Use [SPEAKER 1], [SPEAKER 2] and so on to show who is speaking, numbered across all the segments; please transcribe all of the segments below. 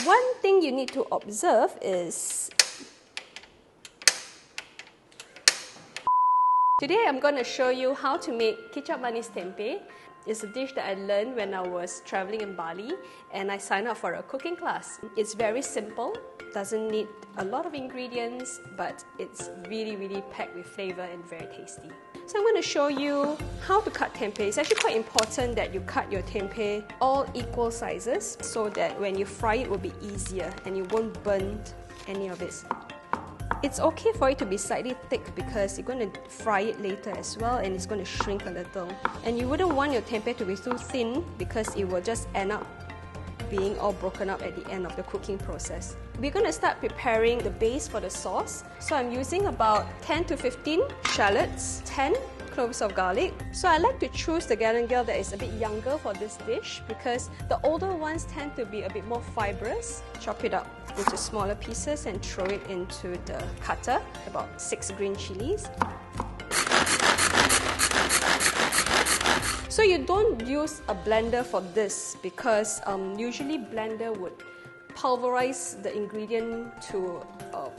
[SPEAKER 1] One thing you need to observe is today I'm going to show you how to make Kicap Manis Tempeh. It's a dish that I learned when I was traveling in Bali and I signed up for a cooking class. It's very simple, doesn't need a lot of ingredients, but it's really packed with flavour and very tasty. So I'm going to show you how to cut tempeh. It's actually quite important that you cut your tempeh all equal sizes so that when you fry it will be easier and you won't burn any of it. It's okay for it to be slightly thick because you're going to fry it later as well and it's going to shrink a little. And you wouldn't want your tempeh to be too thin because it will just end up being all broken up at the end of the cooking process. We're going to start preparing the base for the sauce. So I'm using about 10 to 15 shallots, 10 cloves of garlic. So I like to choose the Galangal that is a bit younger for this dish because the older ones tend to be a bit more fibrous. Chop it up into smaller pieces and throw it into the cutter. About 6 green chilies. So you don't use a blender for this because usually blender would pulverize the ingredient to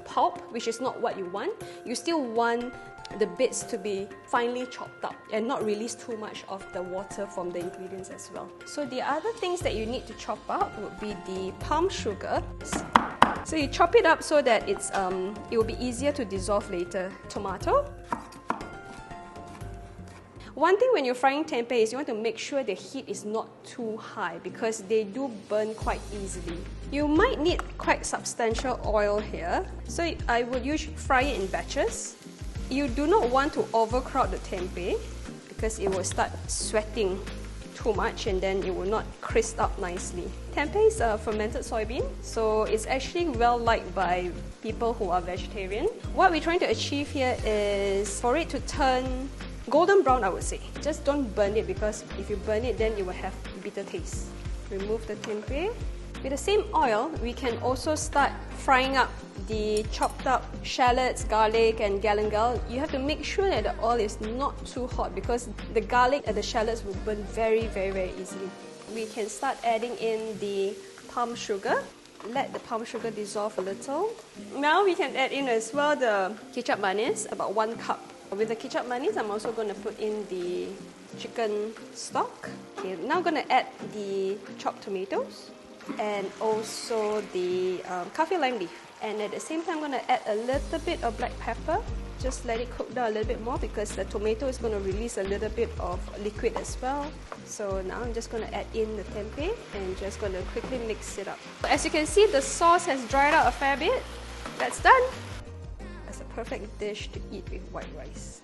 [SPEAKER 1] pulp, which is not what you want. You still want the bits to be finely chopped up and not release too much of the water from the ingredients as well. So the other things that you need to chop up would be the palm sugar. So you chop it up so that it will be easier to dissolve later. Tomato. One thing when you're frying tempeh is you want to make sure the heat is not too high because they do burn quite easily. You might need quite substantial oil here, so I would usually fry it in batches. You do not want to overcrowd the tempeh because it will start sweating too much and then it will not crisp up nicely. Tempeh is a fermented soybean, so it's actually well liked by people who are vegetarian. What we're trying to achieve here is for it to turn golden brown, I would say. Just don't burn it because if you burn it, then it will have bitter taste. Remove the tempeh. With the same oil, we can also start frying up the chopped up shallots, garlic and galangal. You have to make sure that the oil is not too hot because the garlic and the shallots will burn very easily. We can start adding in the palm sugar. Let the palm sugar dissolve a little. Now we can add in as well the Kicap Manis, about 1 cup. With the Kicap Manis, I'm also going to put in the chicken stock. Okay, now I'm going to add the chopped tomatoes and also the Kaffir Lime Leaves. And at the same time, I'm going to add a little bit of black pepper. Just let it cook down a little bit more because the tomato is going to release a little bit of liquid as well. So now I'm just going to add in the tempeh and just going to quickly mix it up. As you can see, the sauce has dried out a fair bit. That's done. That's a perfect dish to eat with white rice.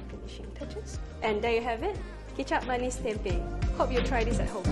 [SPEAKER 1] Finishing touches. And there you have it, Kicap Manis Tempeh. Hope you try this at home.